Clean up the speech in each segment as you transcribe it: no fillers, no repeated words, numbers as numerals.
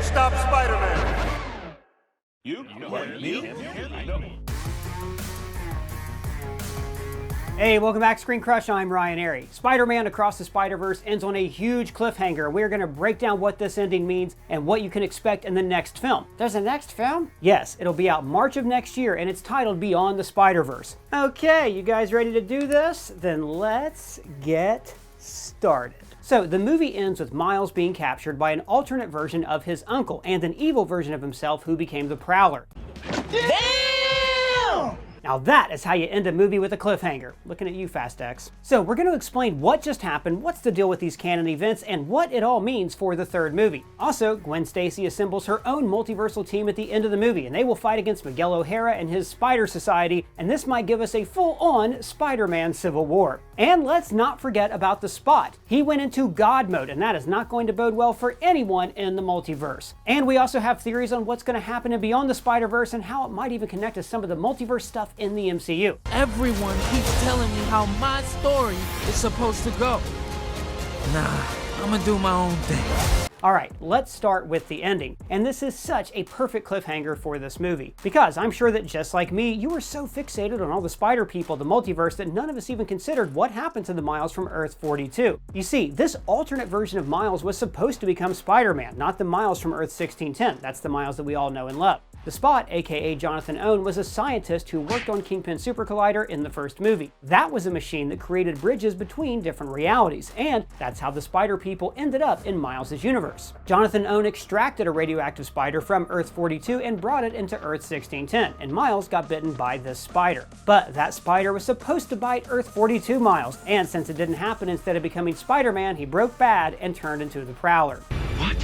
Stop Spider-Man! Hey, welcome back to ScreenCrush. I'm Ryan Airy. Spider-Man Across the Spider-Verse ends on a huge cliffhanger. We're going to break down what this ending means and what you can expect in the next film. There's a next film? Yes, it'll be out March of next year, and it's titled Beyond the Spider-Verse. Okay, you guys ready to do this? Then let's get started. So the movie ends with Miles being captured by an alternate version of his uncle and an evil version of himself who became the Prowler. Damn! Now that is how you end a movie with a cliffhanger. Looking at you, Fast X. So we're going to explain what just happened, what's the deal with these canon events, and what it all means for the third movie. Also, Gwen Stacy assembles her own multiversal team at the end of the movie, and they will fight against Miguel O'Hara and his Spider Society, and this might give us a full-on Spider-Man Civil War. And let's not forget about the Spot. He went into God mode, and that is not going to bode well for anyone in the multiverse. And we also have theories on what's going to happen in Beyond the Spider-Verse and how it might even connect to some of the multiverse stuff in the MCU. Everyone keeps telling me how my story is supposed to go. Nah, I'm gonna do my own thing. Alright, let's start with the ending. And this is such a perfect cliffhanger for this movie. Because I'm sure that just like me, you were so fixated on all the spider people, the multiverse, that none of us even considered what happened to the Miles from Earth 42. You see, this alternate version of Miles was supposed to become Spider-Man, not the Miles from Earth 1610. That's the Miles that we all know and love. The Spot, aka Jonathan Owen, was a scientist who worked on Kingpin Super Collider in the first movie. That was a machine that created bridges between different realities, and that's how the spider people ended up in Miles' universe. Jonathan Owen extracted a radioactive spider from Earth 42 and brought it into Earth 1610, and Miles got bitten by this spider. But that spider was supposed to bite Earth 42 Miles, and since it didn't happen, instead of becoming Spider-Man, he broke bad and turned into the Prowler. What?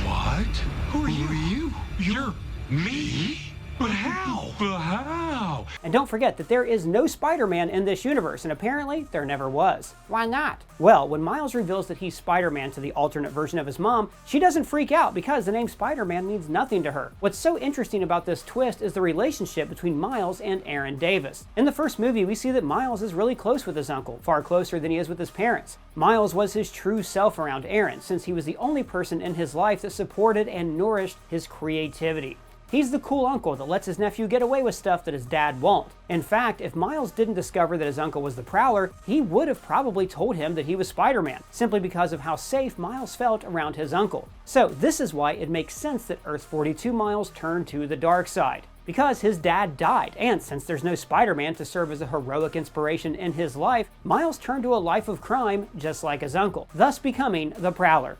Who are you? You're me? But how? And don't forget that there is no Spider-Man in this universe, and apparently there never was. Why not? Well, when Miles reveals that he's Spider-Man to the alternate version of his mom, she doesn't freak out because the name Spider-Man means nothing to her. What's so interesting about this twist is the relationship between Miles and Aaron Davis. In the first movie, we see that Miles is really close with his uncle, far closer than he is with his parents. Miles was his true self around Aaron, since he was the only person in his life that supported and nourished his creativity. He's the cool uncle that lets his nephew get away with stuff that his dad won't. In fact, if Miles didn't discover that his uncle was the Prowler, he would have probably told him that he was Spider-Man, simply because of how safe Miles felt around his uncle. So this is why it makes sense that Earth 42 Miles turned to the dark side. Because his dad died, and since there's no Spider-Man to serve as a heroic inspiration in his life, Miles turned to a life of crime just like his uncle, thus becoming the Prowler.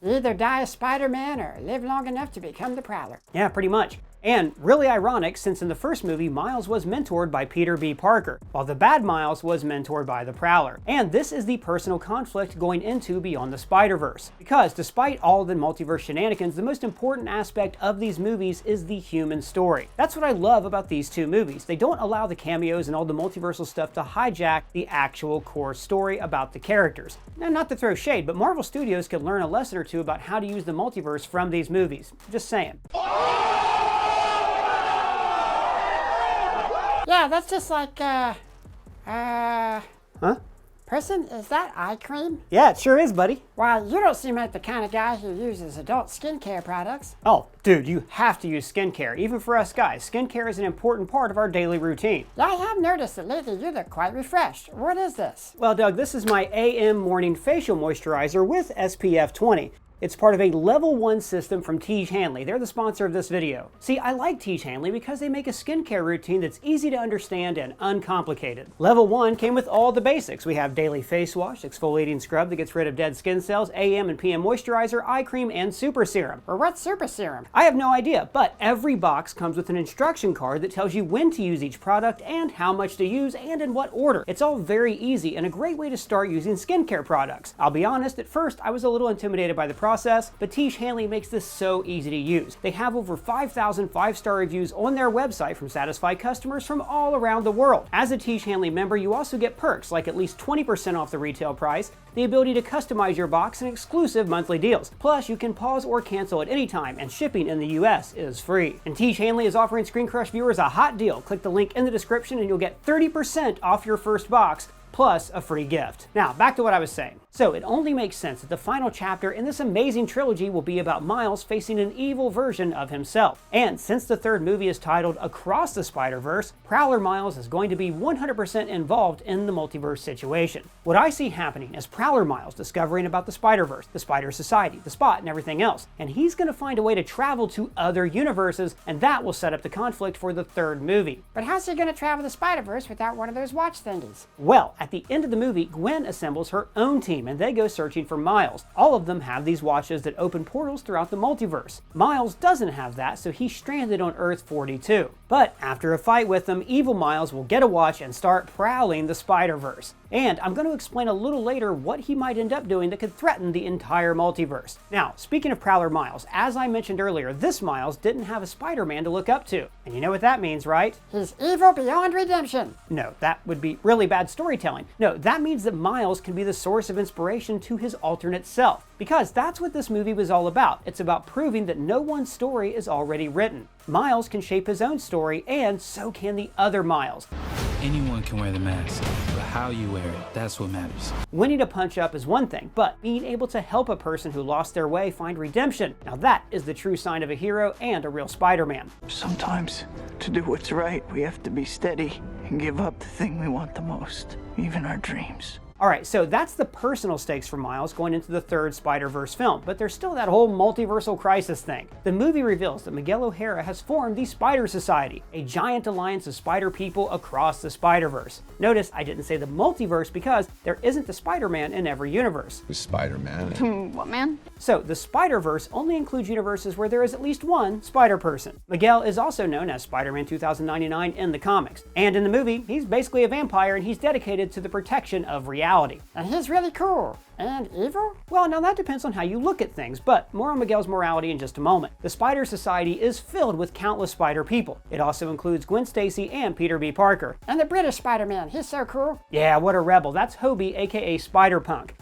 You either die as Spider-Man or live long enough to become the Prowler. Yeah, pretty much. And really ironic, since in the first movie, Miles was mentored by Peter B. Parker, while the bad Miles was mentored by the Prowler. And this is the personal conflict going into Beyond the Spider-Verse. Because despite all the multiverse shenanigans, the most important aspect of these movies is the human story. That's what I love about these two movies. They don't allow the cameos and all the multiversal stuff to hijack the actual core story about the characters. Now, not to throw shade, but Marvel Studios could learn a lesson or two about how to use the multiverse from these movies. Just saying. Yeah, that's just like, Huh? Person, is that eye cream? Yeah, it sure is, buddy. Why, you don't seem like the kind of guy who uses adult skincare products. Oh, dude, you have to use skincare. Even for us guys, skincare is an important part of our daily routine. Yeah, I have noticed that lately you look quite refreshed. What is this? Well, Doug, this is my AM Morning Facial Moisturizer with SPF 20. It's part of a level 1 system from Tiege Hanley. They're the sponsor of this video. See, I like Tiege Hanley because they make a skincare routine that's easy to understand and uncomplicated. Level 1 came with all the basics. We have daily face wash, exfoliating scrub that gets rid of dead skin cells, AM and PM moisturizer, eye cream, and super serum. Or what's super serum? I have no idea, but every box comes with an instruction card that tells you when to use each product and how much to use and in what order. It's all very easy and a great way to start using skincare products. I'll be honest, at first I was a little intimidated by the process, but Tiege Hanley makes this so easy to use. They have over 5,000 5-star reviews on their website from satisfied customers from all around the world. As a Tiege Hanley member, you also get perks like at least 20% off the retail price, the ability to customize your box, and exclusive monthly deals. Plus, you can pause or cancel at any time, and shipping in the US is free. And Tiege Hanley is offering ScreenCrush viewers a hot deal. Click the link in the description and you'll get 30% off your first box, plus a free gift. Now, back to what I was saying. So it only makes sense that the final chapter in this amazing trilogy will be about Miles facing an evil version of himself. And since the third movie is titled Across the Spider-Verse, Prowler Miels is going to be 100% involved in the multiverse situation. What I see happening is Prowler Miels discovering about the Spider-Verse, the Spider Society, the Spot, and everything else. And he's going to find a way to travel to other universes, and that will set up the conflict for the third movie. But how's he gonna travel the Spider-Verse without one of those watch thingies? Well, at the end of the movie, Gwen assembles her own team and they go searching for Miles. All of them have these watches that open portals throughout the multiverse. Miles doesn't have that, so he's stranded on Earth 42. But after a fight with them, evil Miles will get a watch and start prowling the Spider-Verse. And I'm going to explain a little later what he might end up doing that could threaten the entire multiverse. Now, speaking of Prowler Miels, as I mentioned earlier, this Miles didn't have a Spider-Man to look up to. And you know what that means, right? He's evil beyond redemption. No, that would be really bad storytelling. No, that means that Miles can be the source of inspiration to his alternate self. Because that's what this movie was all about. It's about proving that no one's story is already written. Miles can shape his own story, and so can the other Miles. Anyone can wear the mask, but how you wear it, that's what matters. Winning a punch-up is one thing, but being able to help a person who lost their way find redemption, now that is the true sign of a hero and a real Spider-Man. Sometimes, to do what's right, we have to be steady and give up the thing we want the most, even our dreams. Alright, so that's the personal stakes for Miles going into the third Spider-Verse film, but there's still that whole multiversal crisis thing. The movie reveals that Miguel O'Hara has formed the Spider Society, a giant alliance of spider people across the Spider-Verse. Notice I didn't say the multiverse because there isn't a Spider-Man in every universe. Spider-Man? What, man? So the Spider-Verse only includes universes where there is at least one Spider-Person. Miguel is also known as Spider-Man 2099 in the comics, and in the movie, he's basically a vampire and he's dedicated to the protection of reality. And he's really cool. And evil? Well, now that depends on how you look at things, but more on Miguel's morality in just a moment. The Spider Society is filled with countless spider people. It also includes Gwen Stacy and Peter B. Parker. And the British Spider-Man, he's so cool. Yeah, what a rebel. That's Hobie, aka Spider-Punk.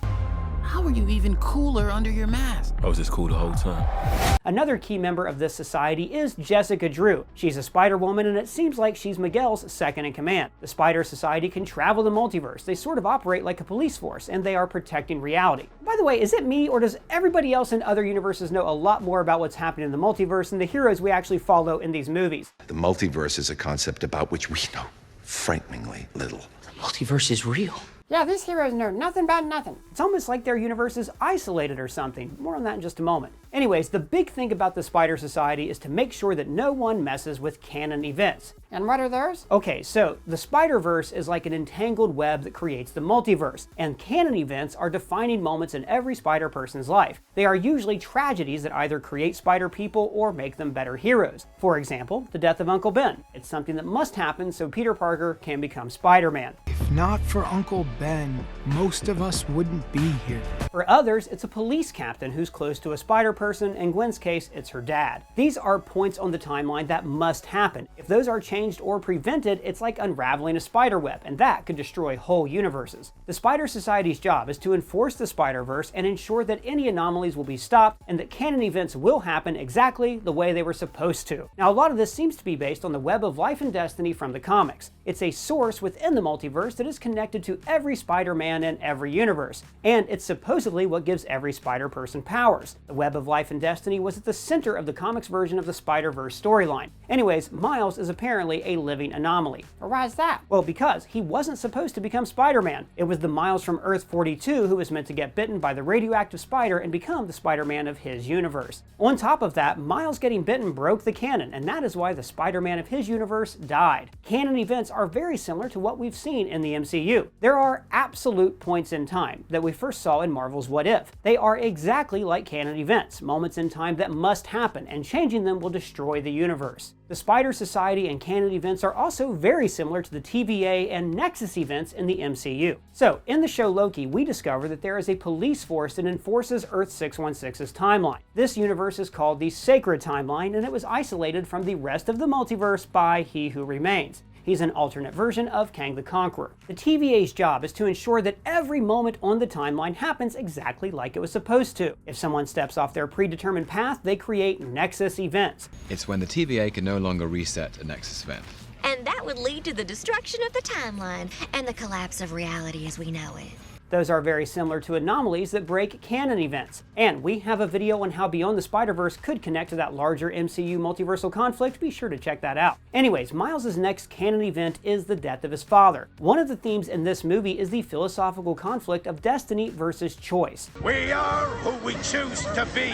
How are you even cooler under your mask? I was just cool the whole time. Another key member of this society is Jessica Drew. She's a Spider-Woman, and it seems like she's Miguel's second in command. The Spider Society can travel the multiverse. They sort of operate like a police force, and they are protecting reality. By the way, is it me, or does everybody else in other universes know a lot more about what's happening in the multiverse than the heroes we actually follow in these movies? The multiverse is a concept about which we know frighteningly little. The multiverse is real. Yeah, these heroes know nothing about nothing. It's almost like their universe is isolated or something. More on that in just a moment. Anyways, the big thing about the Spider Society is to make sure that no one messes with canon events. And what are those? Okay, so the Spider-Verse is like an entangled web that creates the multiverse, and canon events are defining moments in every spider person's life. They are usually tragedies that either create spider people or make them better heroes. For example, the death of Uncle Ben. It's something that must happen so Peter Parker can become Spider-Man. If not for Uncle Ben, most of us wouldn't be here. For others, it's a police captain who's close to a spider person. In Gwen's case, it's her dad. These are points on the timeline that must happen. If those are changed or prevented, it's like unraveling a spider web, and that could destroy whole universes. The Spider Society's job is to enforce the Spider-Verse and ensure that any anomalies will be stopped and that canon events will happen exactly the way they were supposed to. Now, a lot of this seems to be based on the Web of Life and Destiny from the comics. It's a source within the multiverse that is connected to every Spider-Man in every universe, and it's supposedly what gives every spider person powers. The Web of Life and Destiny was at the center of the comics version of the Spider-Verse storyline. Anyways, Miles is apparently a living anomaly. Or why is that? Well, because he wasn't supposed to become Spider-Man. It was the Miles from Earth 42 who was meant to get bitten by the radioactive spider and become the Spider-Man of his universe. On top of that, Miles getting bitten broke the canon, and that is why the Spider-Man of his universe died. Canon events are very similar to what we've seen in the MCU. There are absolute points in time that we first saw in Marvel's What If. They are exactly like canon events, moments in time that must happen, and changing them will destroy the universe. The Spider Society and canon events are also very similar to the TVA and Nexus events in the MCU. So, in the show Loki, we discover that there is a police force that enforces Earth 616's timeline. This universe is called the Sacred Timeline, and it was isolated from the rest of the multiverse by He Who Remains. He's an alternate version of Kang the Conqueror. The TVA's job is to ensure that every moment on the timeline happens exactly like it was supposed to. If someone steps off their predetermined path, they create Nexus events. It's when the TVA can no longer reset a Nexus event. And that would lead to the destruction of the timeline and the collapse of reality as we know it. Those are very similar to anomalies that break canon events. And we have a video on how Beyond the Spider-Verse could connect to that larger MCU multiversal conflict. Be sure to check that out. Anyways, Miles' next canon event is the death of his father. One of the themes in this movie is the philosophical conflict of destiny versus choice. We are who we choose to be.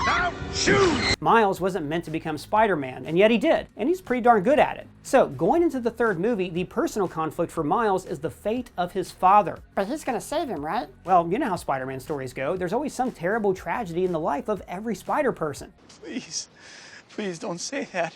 Now choose! Miles wasn't meant to become Spider-Man, and yet he did, and he's pretty darn good at it. So, going into the third movie, the personal conflict for Miles is the fate of his father. But he's gonna save him, right? Well, you know how Spider-Man stories go. There's always some terrible tragedy in the life of every Spider-Person. Please, please don't say that.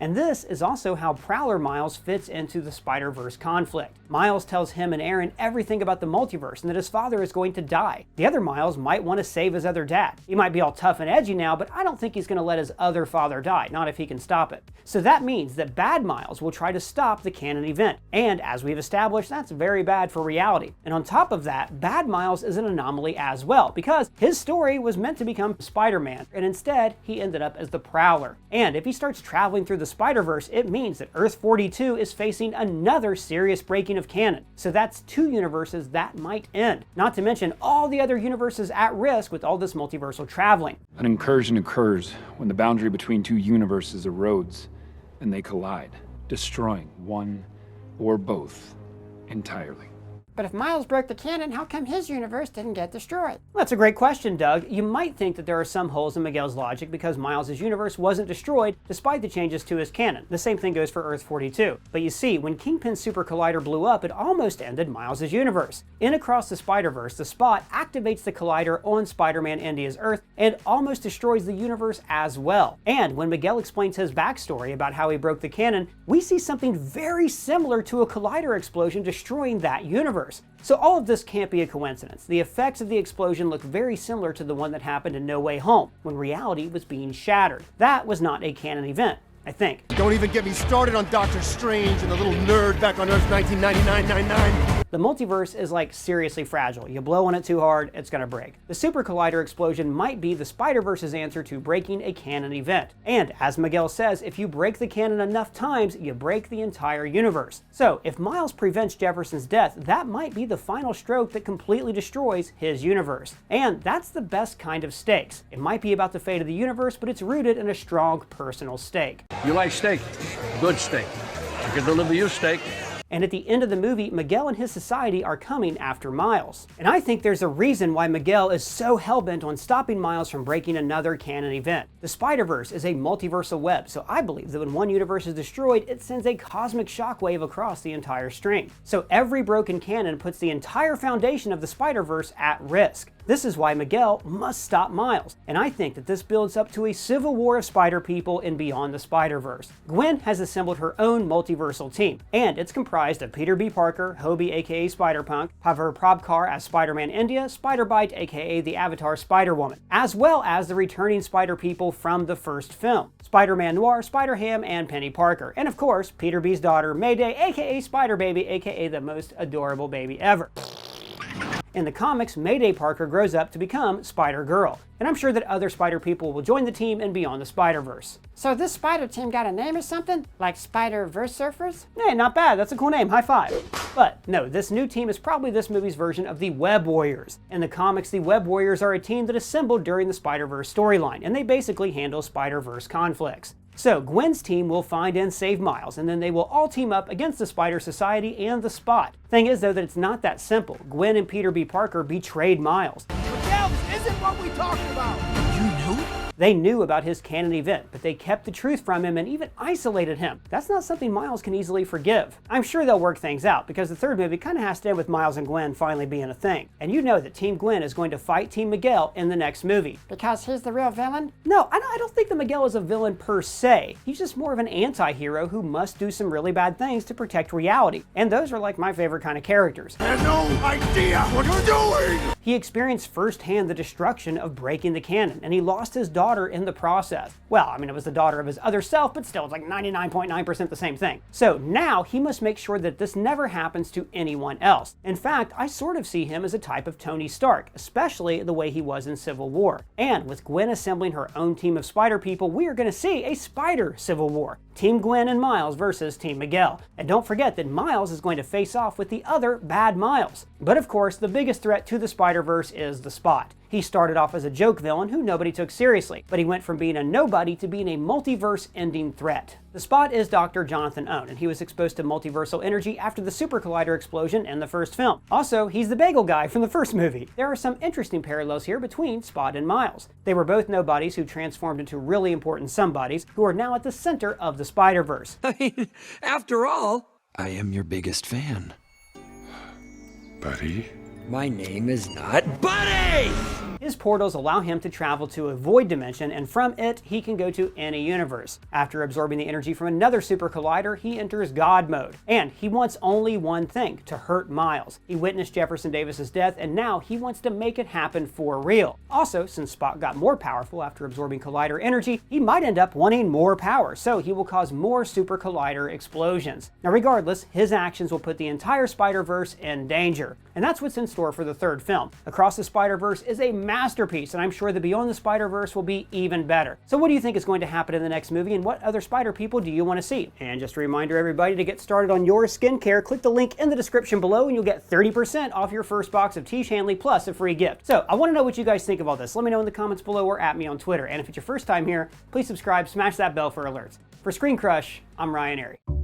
And this is also how Prowler Miels fits into the Spider-Verse conflict. Miles tells him and Aaron everything about the multiverse and that his father is going to die. The other Miles might want to save his other dad. He might be all tough and edgy now, but I don't think he's going to let his other father die, not if he can stop it. So that means that bad Miles will try to stop the canon event. And as we've established, that's very bad for reality. And on top of that, bad Miles is an anomaly as well, because his story was meant to become Spider-Man, and instead he ended up as the Prowler. And if he starts traveling through the Spider-Verse, it means that Earth 42 is facing another serious breaking of canon. So that's 2 universes that might end. Not to mention all the other universes at risk with all this multiversal traveling. An incursion occurs when the boundary between 2 universes erodes and they collide, destroying one or both entirely. But if Miles broke the canon, how come his universe didn't get destroyed? Well, that's a great question, Doug. You might think that there are some holes in Miguel's logic because Miles' universe wasn't destroyed despite the changes to his canon. The same thing goes for Earth 42. But you see, when Kingpin's Super Collider blew up, it almost ended Miles' universe. In Across the Spider-Verse, the Spot activates the Collider on Spider-Man India's Earth and almost destroys the universe as well. And when Miguel explains his backstory about how he broke the canon, we see something very similar to a Collider explosion destroying that universe. So all of this can't be a coincidence. The effects of the explosion look very similar to the one that happened in No Way Home, when reality was being shattered. That was not a canon event, I think. Don't even get me started on Doctor Strange and the little nerd back on Earth 1999. The multiverse is like seriously fragile. You blow on it too hard, it's gonna break. The Super Collider explosion might be the Spider-Verse's answer to breaking a canon event. And as Miguel says, if you break the canon enough times, you break the entire universe. So if Miles prevents Jefferson's death, that might be the final stroke that completely destroys his universe. And that's the best kind of stakes. It might be about the fate of the universe, but it's rooted in a strong personal stake. You like steak? Good steak. I can deliver you steak. And at the end of the movie, Miguel and his society are coming after Miles. And I think there's a reason why Miguel is so hell-bent on stopping Miles from breaking another canon event. The Spider-Verse is a multiversal web, so I believe that when one universe is destroyed, it sends a cosmic shockwave across the entire string. So every broken canon puts the entire foundation of the Spider-Verse at risk. This is why Miguel must stop Miles, and I think that this builds up to a civil war of Spider-People in Beyond the Spider-Verse. Gwen has assembled her own multiversal team, and it's comprised of Peter B. Parker, Hobie aka Spider-Punk, Paver Prabkar as Spider-Man India, Spider-Bite aka the Avatar Spider-Woman, as well as the returning Spider-People from the first film, Spider-Man Noir, Spider-Ham, and Penny Parker, and of course, Peter B's daughter Mayday aka Spider-Baby aka the most adorable baby ever. In the comics, Mayday Parker grows up to become Spider-Girl, and I'm sure that other Spider-People will join the team in Beyond the Spider-Verse. So this Spider team got a name or something? Like Spider-Verse Surfers? Hey, not bad, that's a cool name, high five. But no, this new team is probably this movie's version of the Web Warriors. In the comics, the Web Warriors are a team that assembled during the Spider-Verse storyline, and they basically handle Spider-Verse conflicts. So Gwen's team will find and save Miles, and then they will all team up against the Spider Society and the Spot. Thing is though that it's not that simple. Gwen and Peter B. Parker betrayed Miles. Miguel, this isn't what we talked about. You knew? They knew about his canon event, but they kept the truth from him and even isolated him. That's not something Miles can easily forgive. I'm sure they'll work things out, because the third movie kind of has to end with Miles and Gwen finally being a thing. And you know that Team Gwen is going to fight Team Miguel in the next movie. Because he's the real villain? No, I don't think that Miguel is a villain per se. He's just more of an anti-hero who must do some really bad things to protect reality. And those are like my favorite kind of characters. I have no idea what you're doing! He experienced firsthand the destruction of breaking the canon, and he lost his daughter in the process. Well, I mean, it was the daughter of his other self, but still, it's like 99.9% the same thing. So now he must make sure that this never happens to anyone else. In fact, I sort of see him as a type of Tony Stark, especially the way he was in Civil War. And with Gwen assembling her own team of Spider People, we are going to see a Spider Civil War. Team Gwen and Miles versus Team Miguel. And don't forget that Miles is going to face off with the other bad Miles. But of course, the biggest threat to the Spider-Verse is the Spot. He started off as a joke villain who nobody took seriously, but he went from being a nobody to being a multiverse-ending threat. The Spot is Dr. Jonathan Owen, and he was exposed to multiversal energy after the Super Collider explosion in the first film. Also, he's the bagel guy from the first movie. There are some interesting parallels here between Spot and Miles. They were both nobodies who transformed into really important somebodies who are now at the center of the Spider-Verse. I mean, after all, I am your biggest fan. Buddy? My name is not Buddy! His portals allow him to travel to a void dimension, and from it, he can go to any universe. After absorbing the energy from another super collider, he enters God mode. And he wants only one thing, to hurt Miles. He witnessed Jefferson Davis's death, and now he wants to make it happen for real. Also, since Spot got more powerful after absorbing collider energy, he might end up wanting more power, so he will cause more super collider explosions. Now regardless, his actions will put the entire Spider-Verse in danger. And that's what's in store for the third film. Across the Spider-Verse is a masterpiece, and I'm sure that Beyond the Spider-Verse will be even better. So what do you think is going to happen in the next movie, and what other Spider people do you want to see? And just a reminder, everybody, to get started on your skincare, click the link in the description below and you'll get 30% off your first box of Tiege Hanley plus a free gift. So I want to know what you guys think of all this. Let me know in the comments below or at me on Twitter. And if it's your first time here, please subscribe, smash that bell for alerts. For ScreenCrush, I'm Ryan Airy.